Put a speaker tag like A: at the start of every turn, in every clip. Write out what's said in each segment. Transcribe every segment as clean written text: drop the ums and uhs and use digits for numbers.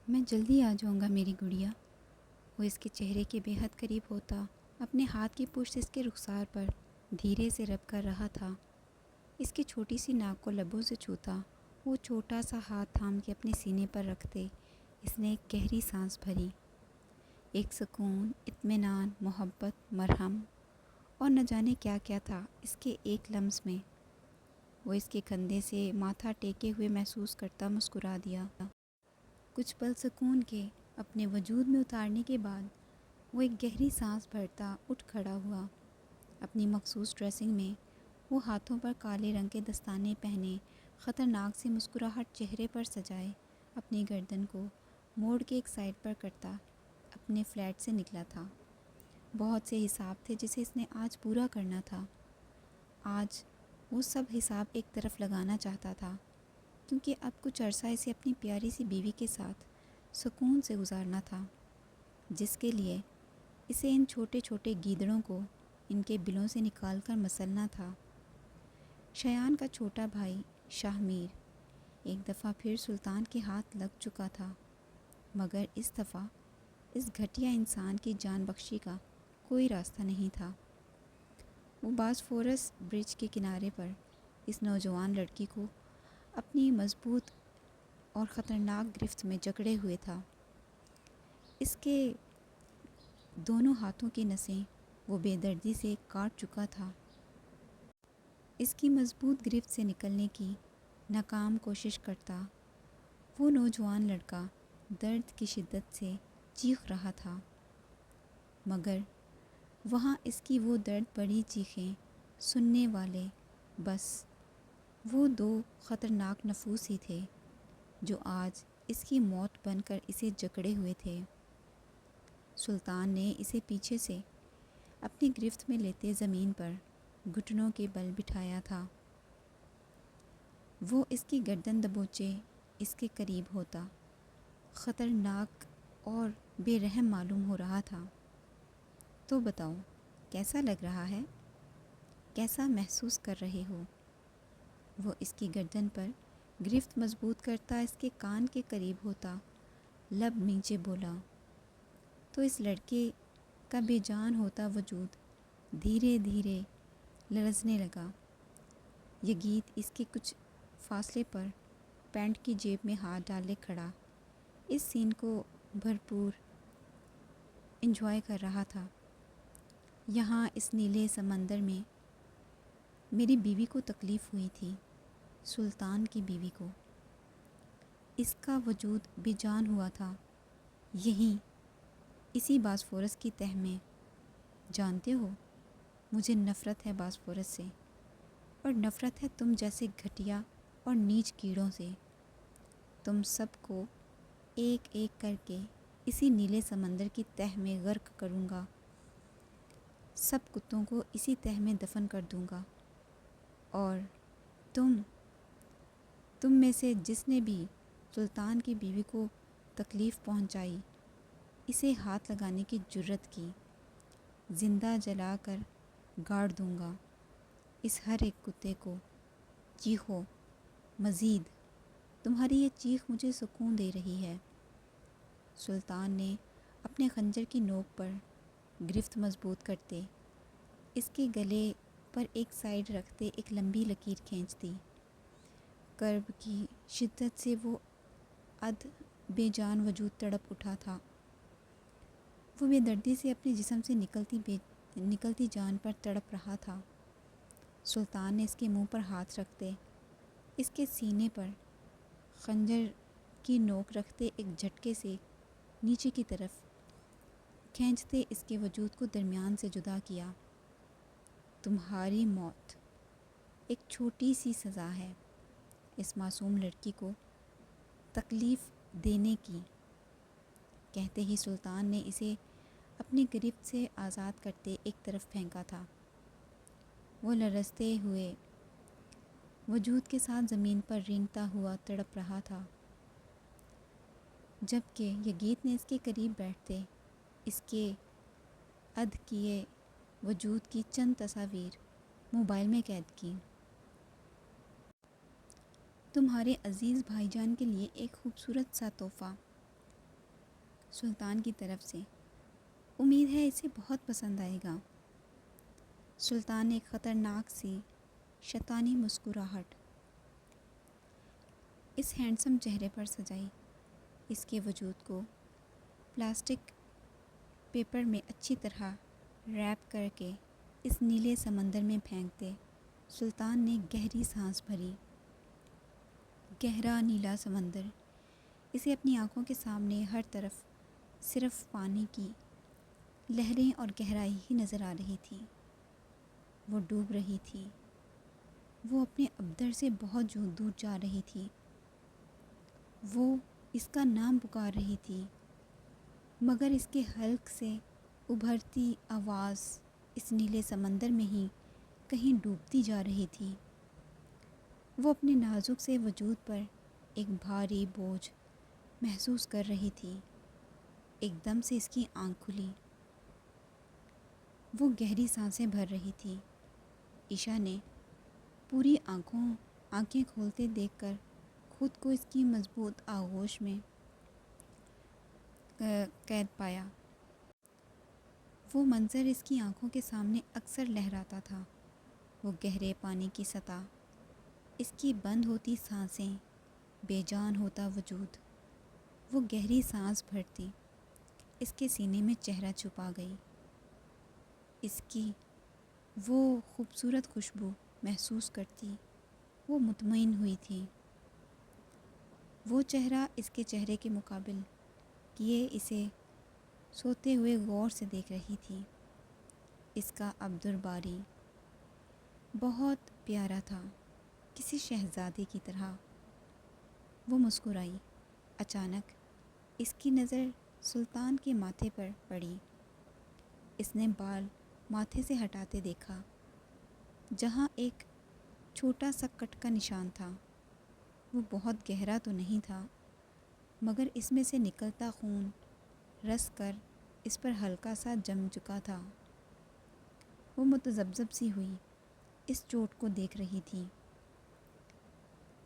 A: میں جلدی آ جاؤں گا میری گڑیا۔ وہ اس کے چہرے کے بے حد قریب ہوتا اپنے ہاتھ کی پشت اس کے رخسار پر دھیرے سے رب کر رہا تھا۔ اس کی چھوٹی سی ناک کو لبوں سے چھوتا وہ چھوٹا سا ہاتھ تھام کے اپنے سینے پر رکھتے اس نے ایک گہری سانس بھری۔ ایک سکون، اطمینان، محبت، مرہم اور نہ جانے کیا کیا تھا اس کے ایک لمس میں۔ وہ اس کے کندھے سے ماتھا ٹیکے ہوئے محسوس کرتا مسکرا دیا۔ کچھ پل سکون کے اپنے وجود میں اتارنے کے بعد وہ ایک گہری سانس بھرتا اٹھ کھڑا ہوا۔ اپنی مخصوص ڈریسنگ میں وہ ہاتھوں پر کالے رنگ کے دستانے پہنے خطرناک سی مسکراہٹ چہرے پر سجائے اپنی گردن کو موڑ کے ایک سائڈ پر کرتا اپنے فلیٹ سے نکلا تھا۔ بہت سے حساب تھے جسے اس نے آج پورا کرنا تھا۔ آج وہ سب حساب ایک طرف لگانا چاہتا تھا کیونکہ اب کچھ عرصہ اسے اپنی پیاری سی بیوی کے ساتھ سکون سے گزارنا تھا، جس کے لیے اسے ان چھوٹے چھوٹے گیدڑوں کو ان کے بلوں سے نکال کر مسلنا تھا۔ شایان کا چھوٹا بھائی شاہ میر ایک دفعہ پھر سلطان کے ہاتھ لگ چکا تھا، مگر اس دفعہ اس گھٹیا انسان کی جان بخشی کا کوئی راستہ نہیں تھا۔ وہ باسفورس برج کے کنارے پر اس نوجوان لڑکی کو اپنی مضبوط اور خطرناک گرفت میں جکڑے ہوئے تھا۔ اس کے دونوں ہاتھوں کی نسیں وہ بے دردی سے کاٹ چکا تھا۔ اس کی مضبوط گرفت سے نکلنے کی ناکام کوشش کرتا وہ نوجوان لڑکا درد کی شدت سے چیخ رہا تھا، مگر وہاں اس کی وہ درد بڑی چیخیں سننے والے بس وہ دو خطرناک نفوس ہی تھے جو آج اس کی موت بن کر اسے جکڑے ہوئے تھے۔ سلطان نے اسے پیچھے سے اپنی گرفت میں لیتے زمین پر گھٹنوں کے بل بٹھایا تھا۔ وہ اس کی گردن دبوچے اس کے قریب ہوتا خطرناک اور بے رحم معلوم ہو رہا تھا۔ تو بتاؤ کیسا لگ رہا ہے؟ کیسا محسوس کر رہے ہو؟ وہ اس کی گردن پر گرفت مضبوط کرتا اس کے کان کے قریب ہوتا لب نیچے بولا تو اس لڑکے کا بے جان ہوتا وجود دھیرے دھیرے لرزنے لگا۔ یہ گیت اس کے کچھ فاصلے پر پینٹ کی جیب میں ہاتھ ڈالے کھڑا اس سین کو بھرپور انجوائے کر رہا تھا۔ یہاں اس نیلے سمندر میں میری بیوی کو تکلیف ہوئی تھی، سلطان کی بیوی کو۔ اس کا وجود بے جان ہوا تھا یہیں اسی باسفورس کی تہہ میں۔ جانتے ہو مجھے نفرت ہے باسفورس سے، اور نفرت ہے تم جیسے گھٹیا اور نیچ کیڑوں سے۔ تم سب کو ایک ایک کر کے اسی نیلے سمندر کی تہہ میں غرق کروں گا، سب کتوں کو اسی تہہ میں دفن کر دوں گا، اور تم میں سے جس نے بھی سلطان کی بیوی کو تکلیف پہنچائی، اسے ہاتھ لگانے کی جرت کی، زندہ جلا کر گاڑ دوں گا اس ہر ایک کتے کو۔ چیخو مزید، تمہاری یہ چیخ مجھے سکون دے رہی ہے۔ سلطان نے اپنے خنجر کی نوک پر گرفت مضبوط کرتے اس کے گلے پر ایک سائیڈ رکھتے ایک لمبی لکیر کھینچ دی۔ کرب کی شدت سے وہ ادھ بے جان وجود تڑپ اٹھا تھا۔ وہ بے دردی سے اپنے جسم سے نکلتی جان پر تڑپ رہا تھا۔ سلطان نے اس کے منہ پر ہاتھ رکھتے اس کے سینے پر خنجر کی نوک رکھتے ایک جھٹکے سے نیچے کی طرف کھینچتے اس کے وجود کو درمیان سے جدا کیا۔ تمہاری موت ایک چھوٹی سی سزا ہے اس معصوم لڑکی کو تکلیف دینے کی۔ کہتے ہی سلطان نے اسے اپنی گرفت سے آزاد کرتے ایک طرف پھینکا تھا۔ وہ لرزتے ہوئے وجود کے ساتھ زمین پر رینگتا ہوا تڑپ رہا تھا، جبکہ یہ گیت نے اس کے قریب بیٹھتے اس کے ادھ کیے وجود کی چند تصاویر موبائل میں قید کی۔ تمہارے عزیز بھائی جان کے لیے ایک خوبصورت سا تحفہ، سلطان کی طرف سے۔ امید ہے اسے بہت پسند آئے گا۔ سلطان نے ایک خطرناک سی شیطانی مسکراہٹ اس ہینڈسم چہرے پر سجائی۔ اس کے وجود کو پلاسٹک پیپر میں اچھی طرح ریپ کر کے اس نیلے سمندر میں پھینکتے سلطان نے گہری سانس بھری۔ گہرا نیلا سمندر، اسے اپنی آنکھوں کے سامنے ہر طرف صرف پانی کی لہریں اور گہرائی ہی نظر آ رہی تھی۔ وہ ڈوب رہی تھی، وہ اپنے ابدر سے بہت دور جا رہی تھی۔ وہ اس کا نام پکار رہی تھی، مگر اس کے حلق سے ابھرتی آواز اس نیلے سمندر میں ہی کہیں ڈوبتی جا رہی تھی۔ وہ اپنے نازک سے وجود پر ایک بھاری بوجھ محسوس کر رہی تھی۔ ایک دم سے اس کی آنکھ کھلی۔ وہ گہری سانسیں بھر رہی تھی۔ عشا نے پوری آنکھیں کھولتے دیکھ کر خود کو اس کی مضبوط آغوش میں قید پایا۔ وہ منظر اس کی آنکھوں کے سامنے اکثر لہراتا تھا۔ وہ گہرے پانی کی سطح، اس کی بند ہوتی سانسیں، بے جان ہوتا وجود۔ وہ گہری سانس بھرتی، اس کے سینے میں چہرہ چھپا گئی۔ اس کی وہ خوبصورت خوشبو محسوس کرتی وہ مطمئن ہوئی تھی۔ وہ چہرہ اس کے چہرے کے مقابل کیے اسے سوتے ہوئے غور سے دیکھ رہی تھی۔ اس کا ابدر باری بہت پیارا تھا، کسی شہزادے کی طرح۔ وہ مسکرائی۔ اچانک اس کی نظر سلطان کے ماتھے پر پڑی۔ اس نے بال ماتھے سے ہٹاتے دیکھا، جہاں ایک چھوٹا سا کٹ کا نشان تھا۔ وہ بہت گہرا تو نہیں تھا، مگر اس میں سے نکلتا خون رس کر اس پر ہلکا سا جم چکا تھا۔ وہ متذبذب سی ہوئی، اس چوٹ کو دیکھ رہی تھی۔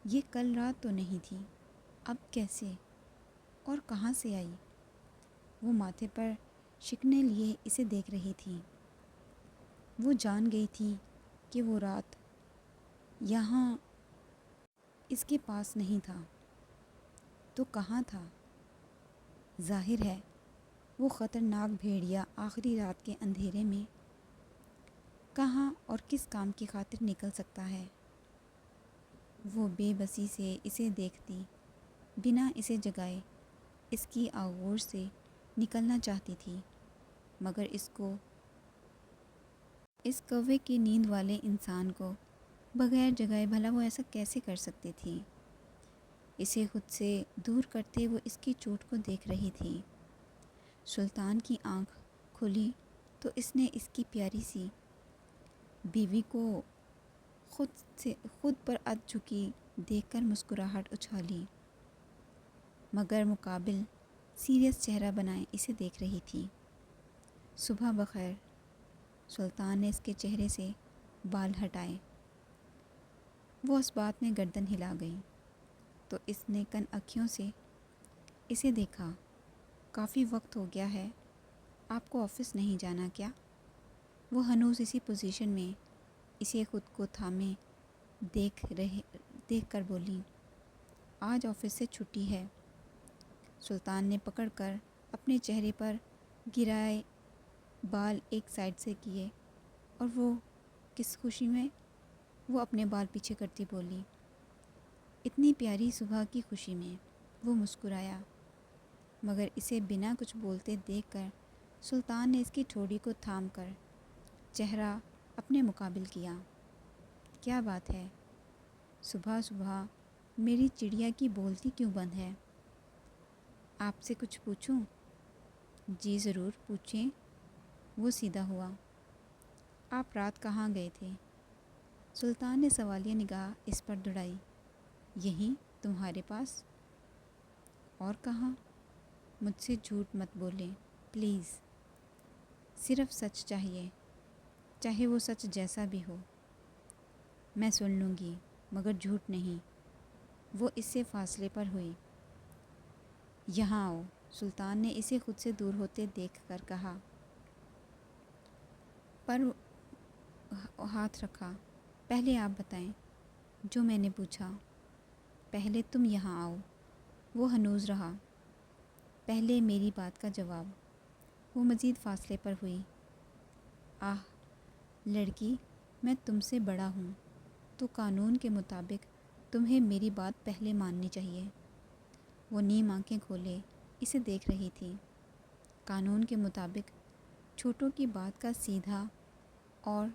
A: یہ کل رات تو نہیں تھی، اب کیسے اور کہاں سے آئی؟ وہ ماتھے پر شکنے لیے اسے دیکھ رہی تھی۔ وہ جان گئی تھی کہ وہ رات یہاں اس کے پاس نہیں تھا تو کہاں تھا؟ ظاہر ہے وہ خطرناک بھیڑیا آخری رات کے اندھیرے میں کہاں اور کس کام کی خاطر نکل سکتا ہے؟ وہ بے بسی سے اسے دیکھتی، بنا اسے جگائے اس کی آغوش سے نکلنا چاہتی تھی، مگر اس کوے کے نیند والے انسان کو بغیر جگائے بھلا وہ ایسا کیسے کر سکتی تھی؟ اسے خود سے دور کرتے وہ اس کی چوٹ کو دیکھ رہی تھی۔ سلطان کی آنکھ کھلی تو اس نے اس کی پیاری سی بیوی کو خود پر اد جھکی دیکھ کر مسکراہٹ اچھالی، مگر مقابل سیریس چہرہ بنائے اسے دیکھ رہی تھی۔ صبح بخیر۔ سلطان نے اس کے چہرے سے بال ہٹائے۔ وہ اس بات میں گردن ہلا گئی تو اس نے کن اکھیوں سے اسے دیکھا۔ کافی وقت ہو گیا ہے، آپ کو آفس نہیں جانا کیا؟ وہ ہنوز اسی پوزیشن میں اسے خود کو تھامے دیکھ کر بولی، آج آفس سے چھٹی ہے۔ سلطان نے پکڑ کر اپنے چہرے پر گرائے بال ایک سائڈ سے کیے اور وہ کس خوشی میں وہ اپنے بال پیچھے کرتی بولی، اتنی پیاری صبح کی خوشی میں۔ وہ مسکرایا، مگر اسے بنا کچھ بولتے دیکھ کر سلطان نے اس کی ٹھوڑی کو تھام کر چہرہ اپنے مقابل کیا۔ کیا بات ہے؟ صبح صبح میری چڑیا کی بولتی کیوں بند ہے؟ آپ سے کچھ پوچھوں؟ جی ضرور پوچھیں۔ وہ سیدھا ہوا۔ آپ رات کہاں گئے تھے؟ سلطان نے سوالیہ نگاہ اس پر دوڑائی۔ یہیں تمہارے پاس۔ اور کہاں؟ مجھ سے جھوٹ مت بولیں پلیز، صرف سچ چاہیے، چاہے وہ سچ جیسا بھی ہو۔ میں سن لوں گی مگر جھوٹ نہیں۔ وہ اس سے فاصلے پر ہوئی۔ یہاں آؤ۔ سلطان نے اسے خود سے دور ہوتے دیکھ کر کہا، پر ہاتھ رکھا۔ پہلے آپ بتائیں جو میں نے پوچھا۔ پہلے تم یہاں آؤ۔ وہ ہنوز رہا۔ پہلے میری بات کا جواب۔ وہ مزید فاصلے پر ہوئی۔ آہ لڑکی، میں تم سے بڑا ہوں تو قانون کے مطابق تمہیں میری بات پہلے ماننی چاہیے۔ وہ نیم آنکھیں کھولے اسے دیکھ رہی تھی۔ قانون کے مطابق چھوٹوں کی بات کا سیدھا اور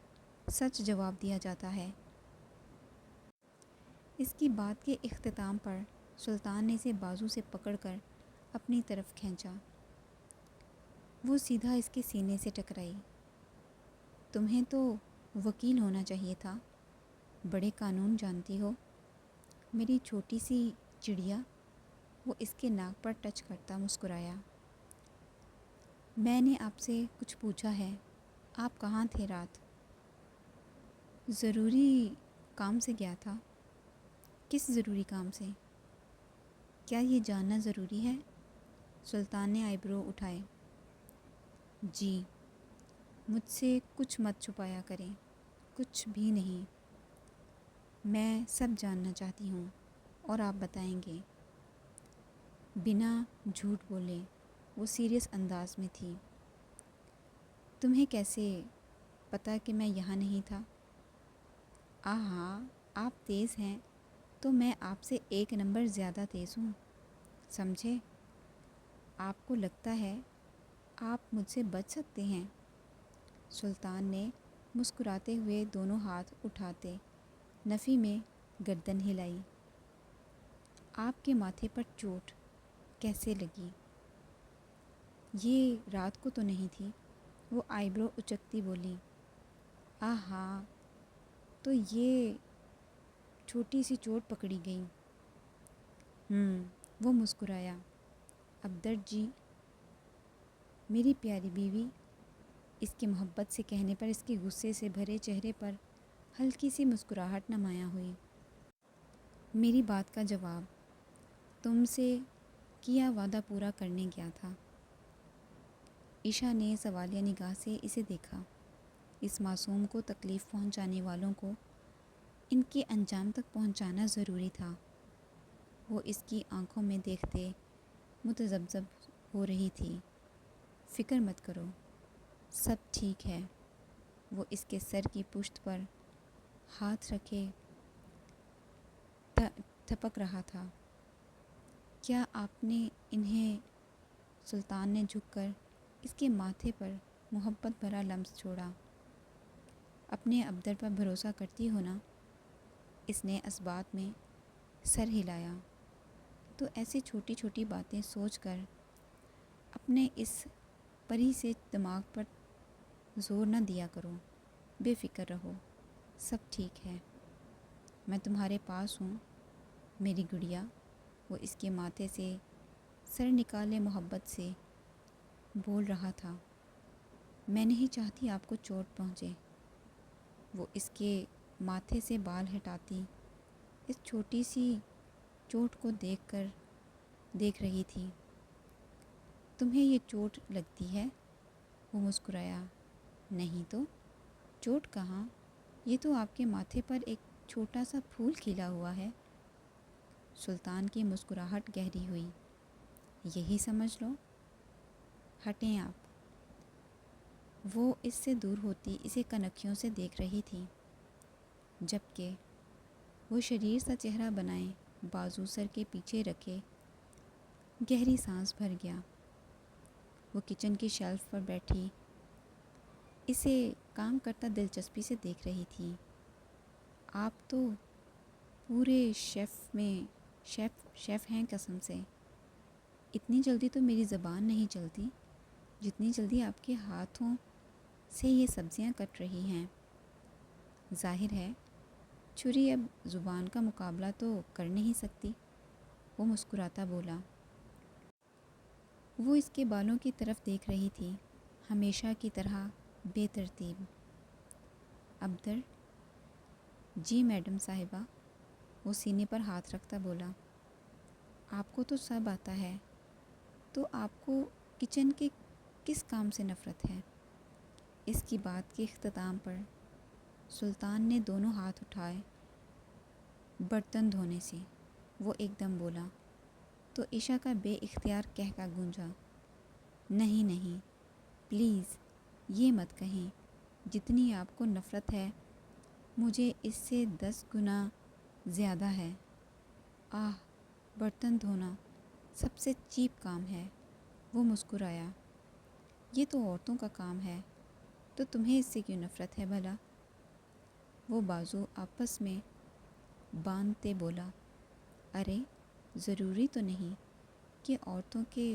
A: سچ جواب دیا جاتا ہے۔ اس کی بات کے اختتام پر سلطان نے اسے بازو سے پکڑ کر اپنی طرف کھینچا۔ وہ سیدھا اس کے سینے سے ٹکرائی۔ تمہیں تو وکیل ہونا چاہیے تھا، بڑے قانون جانتی ہو۔ میری چھوٹی سی چڑیا۔ وہ اس کے ناک پر ٹچ کرتا مسکرایا۔ میں نے آپ سے کچھ پوچھا ہے، آپ کہاں تھے رات؟ ضروری کام سے گیا تھا۔ کس ضروری کام سے؟ کیا یہ جاننا ضروری ہے؟ سلطان نے آئی برو اٹھائے۔ جی، مجھ سے کچھ مت چھپایا کریں، کچھ بھی نہیں۔ میں سب جاننا چاہتی ہوں اور آپ بتائیں گے۔ بنا جھوٹ بولے وہ سیریس انداز میں تھی۔ تمہیں کیسے پتہ کہ میں یہاں نہیں تھا؟ ہاں، آپ تیز ہیں تو میں آپ سے 1 نمبر زیادہ تیز ہوں، سمجھے؟ آپ کو لگتا ہے آپ مجھ سے بچ سکتے ہیں؟ سلطان نے مسکراتے ہوئے دونوں ہاتھ اٹھاتے نفی میں گردن ہلائی۔ آپ کے ماتھے پر چوٹ کیسے لگی؟ یہ رات کو تو نہیں تھی؟ وہ آئی برو اچکتی بولی۔ ہاں، تو یہ چھوٹی سی چوٹ پکڑی گئی۔ وہ مسکرایا۔ عبدر جی، میری پیاری بیوی، اس کی محبت سے کہنے پر اس کے غصے سے بھرے چہرے پر ہلکی سی مسکراہٹ نمایاں ہوئی۔ میری بات کا جواب۔ تم سے کیا وعدہ پورا کرنے گیا تھا۔ عشا نے سوالیہ نگاہ سے اسے دیکھا۔ اس معصوم کو تکلیف پہنچانے والوں کو ان کے انجام تک پہنچانا ضروری تھا۔ وہ اس کی آنکھوں میں دیکھتے متذبذب ہو رہی تھی۔ فکر مت کرو، سب ٹھیک ہے۔ وہ اس کے سر کی پشت پر ہاتھ رکھے تھپک رہا تھا۔ کیا آپ نے انہیں؟ سلطان نے جھک کر اس کے ماتھے پر محبت بھرا لمس چھوڑا۔ اپنے عبدر پر بھروسہ کرتی ہو نا؟ اس نے اثبات میں سر ہلایا۔ تو ایسی چھوٹی چھوٹی باتیں سوچ کر اپنے اس پری سے دماغ پر زور نہ دیا کرو۔ بے فکر رہو، سب ٹھیک ہے۔ میں تمہارے پاس ہوں میری گڑیا۔ وہ اس کے ماتھے سے سر نکالے محبت سے بول رہا تھا۔ میں نہیں چاہتی آپ کو چوٹ پہنچے۔ وہ اس کے ماتھے سے بال ہٹاتی اس چھوٹی سی چوٹ کو دیکھ رہی تھی۔ تمہیں یہ چوٹ لگتی ہے؟ وہ مسکرایا۔ نہیں تو، چوٹ کہاں، یہ تو آپ کے ماتھے پر ایک چھوٹا سا پھول کھلا ہوا ہے۔ سلطان کی مسکراہٹ گہری ہوئی۔ یہی سمجھ لو۔ ہٹیں آپ۔ وہ اس سے دور ہوتی اسے کنکھیوں سے دیکھ رہی تھی، جبکہ وہ شریر سا چہرہ بنائے بازو سر کے پیچھے رکھے گہری سانس بھر گیا۔ وہ کچن کی شیلف پر بیٹھی اسے کام کرتا دلچسپی سے دیکھ رہی تھی۔ آپ تو پورے شیف ہیں قسم سے۔ اتنی جلدی تو میری زبان نہیں چلتی جتنی جلدی آپ کے ہاتھوں سے یہ سبزیاں کٹ رہی ہیں۔ ظاہر ہے چھری اب زبان کا مقابلہ تو کر نہیں سکتی۔ وہ مسکراتا بولا۔ وہ اس کے بالوں کی طرف دیکھ رہی تھی، ہمیشہ کی طرح بے ترتیب۔ عبدر جی میڈم صاحبہ، وہ سینے پر ہاتھ رکھتا بولا۔ آپ کو تو سب آتا ہے، تو آپ کو کچن کے کس کام سے نفرت ہے؟ اس کی بات کے اختتام پر سلطان نے دونوں ہاتھ اٹھائے برتن دھونے سے۔ وہ ایک دم بولا تو عشا کا بے اختیار کہکا گونجا، نہیں نہیں پلیز یہ مت کہیں، جتنی آپ کو نفرت ہے مجھے اس سے 10 گنا زیادہ ہے۔ برتن دھونا سب سے چیپ کام ہے۔ وہ مسکرایا، یہ تو عورتوں کا کام ہے، تو تمہیں اس سے کیوں نفرت ہے بھلا؟ وہ بازو آپس میں باندھتے بولا، ارے ضروری تو نہیں کہ عورتوں کے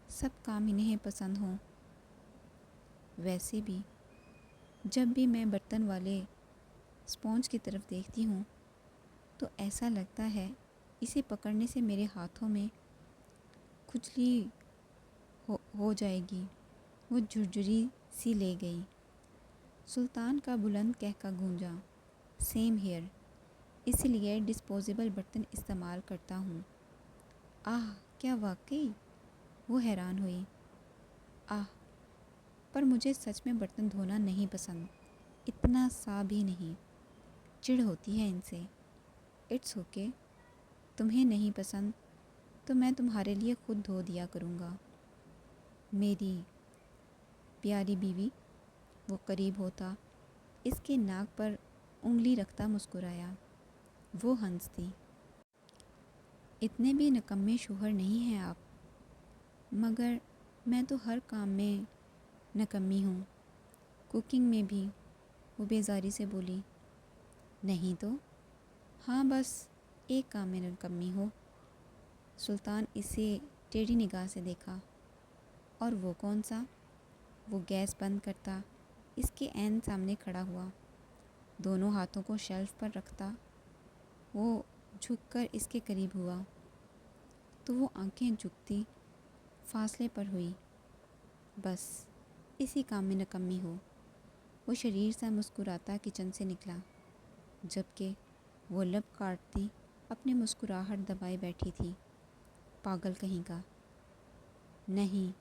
A: سب کام انہیں پسند ہوں۔ ویسے بھی جب بھی میں برتن والے اسپونج کی طرف دیکھتی ہوں تو ایسا لگتا ہے اسے پکڑنے سے میرے ہاتھوں میں کھجلی ہو جائے گی۔ وہ جھرجھری سی لے گئی۔ سلطان کا بلند کہکا گونجا، سیم ہیئر، اسی لیے ڈسپوزیبل برتن استعمال کرتا ہوں۔ کیا واقعی؟ وہ حیران ہوئی۔ پر مجھے سچ میں برتن دھونا نہیں پسند، اتنا سا بھی نہیں، چڑ ہوتی ہے ان سے۔ اٹس اوکے، تمہیں نہیں پسند تو میں تمہارے لیے خود دھو دیا کروں گا میری پیاری بیوی۔ وہ قریب ہوتا اس کے ناک پر انگلی رکھتا مسکرایا۔ وہ ہنستی، اتنے بھی نکمے شوہر نہیں ہیں آپ، مگر میں تو ہر کام میں نکمی ہوں، کوکنگ میں بھی۔ وہ بیزاری سے بولی، نہیں تو؟ ہاں بس ایک کام میں نکمی ہو۔ سلطان اسے ٹیڑھی نگاہ سے دیکھا، اور وہ کون سا؟ وہ گیس بند کرتا اس کے عین سامنے کھڑا ہوا، دونوں ہاتھوں کو شیلف پر رکھتا۔ وہ جھک کر اس کے قریب ہوا تو وہ آنکھیں جھکتی فاصلے پر ہوئی، بس اسی کام میں نکمی ہو۔ وہ شریر سا مسکراتا کچن سے نکلا، جبکہ وہ لب کاٹتی اپنی مسکراہٹ دبائے بیٹھی تھی۔ پاگل کہیں کا۔ نہیں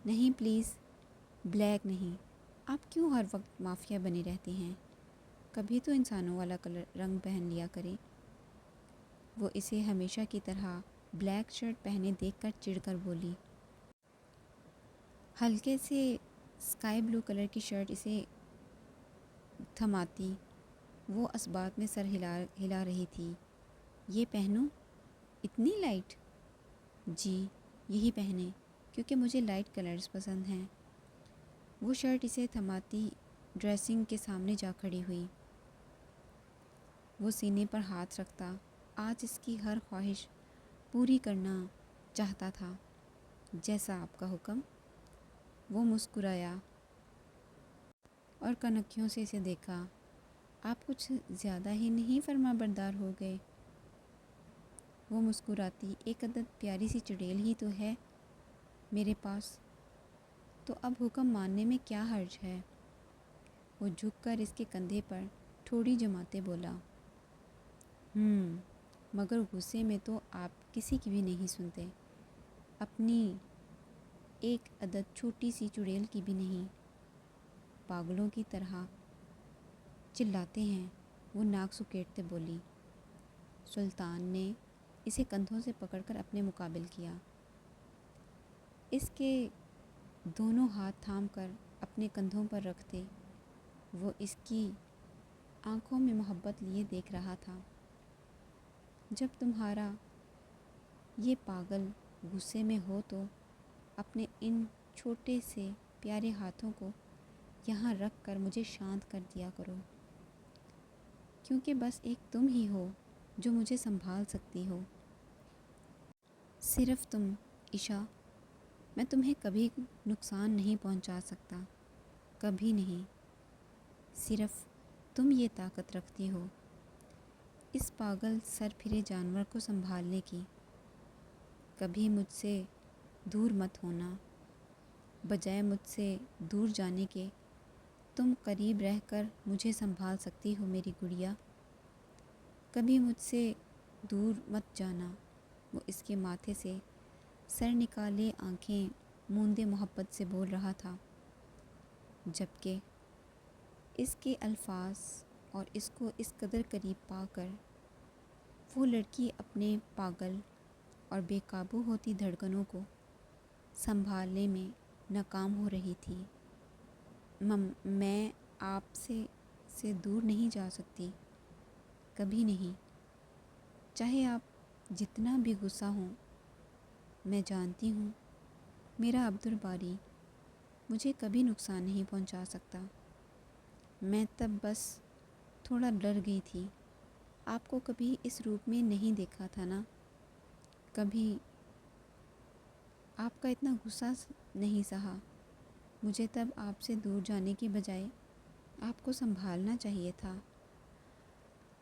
A: نہیں پلیز، بلیک نہیں، آپ کیوں ہر وقت مافیا بنے رہتے ہیں؟ کبھی تو انسانوں والا رنگ پہن لیا کریں۔ وہ اسے ہمیشہ کی طرح بلیک شرٹ پہنے دیکھ کر چڑ کر بولی۔ ہلکے سے اسکائی بلو کلر کی شرٹ اسے تھماتی وہ اثبات میں سر ہلا رہی تھی۔ یہ پہنوں؟ اتنی لائٹ؟ جی یہی پہنیں، کیونکہ مجھے لائٹ کلرز پسند ہیں۔ وہ شرٹ اسے تھماتی ڈریسنگ کے سامنے جا کھڑی ہوئی۔ وہ سینے پر ہاتھ رکھتا آج اس کی ہر خواہش پوری کرنا چاہتا تھا۔ جیسا آپ کا حکم۔ وہ مسکرایا اور کنکھیوں سے اسے دیکھا، آپ کچھ زیادہ ہی نہیں فرما بردار ہو گئے؟ وہ مسکراتی، ایک عدد پیاری سی چڑیل ہی تو ہے میرے پاس، تو اب حکم ماننے میں کیا حرج ہے؟ وہ جھک کر اس کے کندھے پر ٹھوڑی جماتے بولا، مگر غصے میں تو آپ کسی کی بھی نہیں سنتے، اپنی ایک عدد چھوٹی سی چڑیل کی بھی نہیں، پاگلوں کی طرح چلاتے ہیں۔ وہ ناک سکیڑتے بولی۔ سلطان نے اسے کندھوں سے پکڑ کر اپنے مقابل کیا، اس کے دونوں ہاتھ تھام کر اپنے کندھوں پر رکھتے وہ اس کی آنکھوں میں محبت لیے دیکھ رہا تھا۔ جب تمہارا یہ پاگل غصے میں ہو تو اپنے ان چھوٹے سے پیارے ہاتھوں کو یہاں رکھ کر مجھے شانت کر دیا کرو، کیونکہ بس ایک تم ہی ہو جو مجھے سنبھال سکتی ہو، صرف تم عشا۔ میں تمہیں کبھی نقصان نہیں پہنچا سکتا، کبھی نہیں، صرف تم یہ طاقت رکھتی ہو اس پاگل سر پھرے جانور کو سنبھالنے کی۔ کبھی مجھ سے دور مت ہونا، بجائے مجھ سے دور جانے کے تم قریب رہ کر مجھے سنبھال سکتی ہو میری گڑیا۔ کبھی مجھ سے دور مت جانا۔ وہ اس کے ماتھے سے سر نکالے آنکھیں موندے محبت سے بول رہا تھا، جبکہ اس کے الفاظ اور اس کو اس قدر قریب پا کر وہ لڑکی اپنے پاگل اور بے قابو ہوتی دھڑکنوں کو سنبھالنے میں ناکام ہو رہی تھی۔ میں آپ سے دور نہیں جا سکتی، کبھی نہیں، چاہے آپ جتنا بھی غصہ ہوں۔ میں جانتی ہوں میرا عبدالباری مجھے کبھی نقصان نہیں پہنچا سکتا۔ میں تب بس تھوڑا ڈر گئی تھی، آپ کو کبھی اس روپ میں نہیں دیکھا تھا نا، کبھی آپ کا اتنا غصہ نہیں سہا۔ مجھے تب آپ سے دور جانے کی بجائے آپ کو سنبھالنا چاہیے تھا۔ I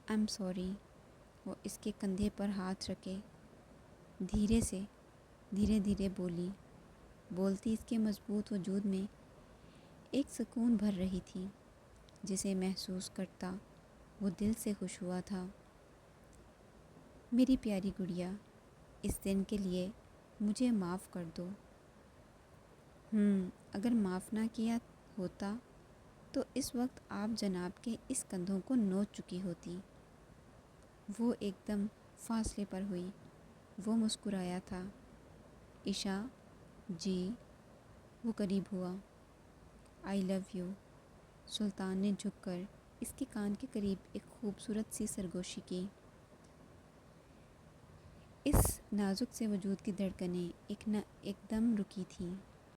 A: am sorry. وہ اس کے کندھے پر ہاتھ رکھے دھیرے دھیرے بولتی اس کے مضبوط وجود میں ایک سکون بھر رہی تھی جسے محسوس کرتا وہ دل سے خوش ہوا تھا۔ میری پیاری گڑیا، اس دن کے لیے مجھے معاف کر دو۔ اگر معاف نہ کیا ہوتا تو اس وقت آپ جناب کے اس کندھوں کو نوچ چکی ہوتی۔ وہ ایک دم فاصلے پر ہوئی۔ وہ مسکرایا تھا۔ عشا جی، وہ قریب ہوا۔ آئی لو یو۔ سلطان نے جھک کر اس کے کان کے قریب ایک خوبصورت سی سرگوشی کی۔ اس نازک سے وجود کی دھڑکنیں ایک دم رکی تھیں۔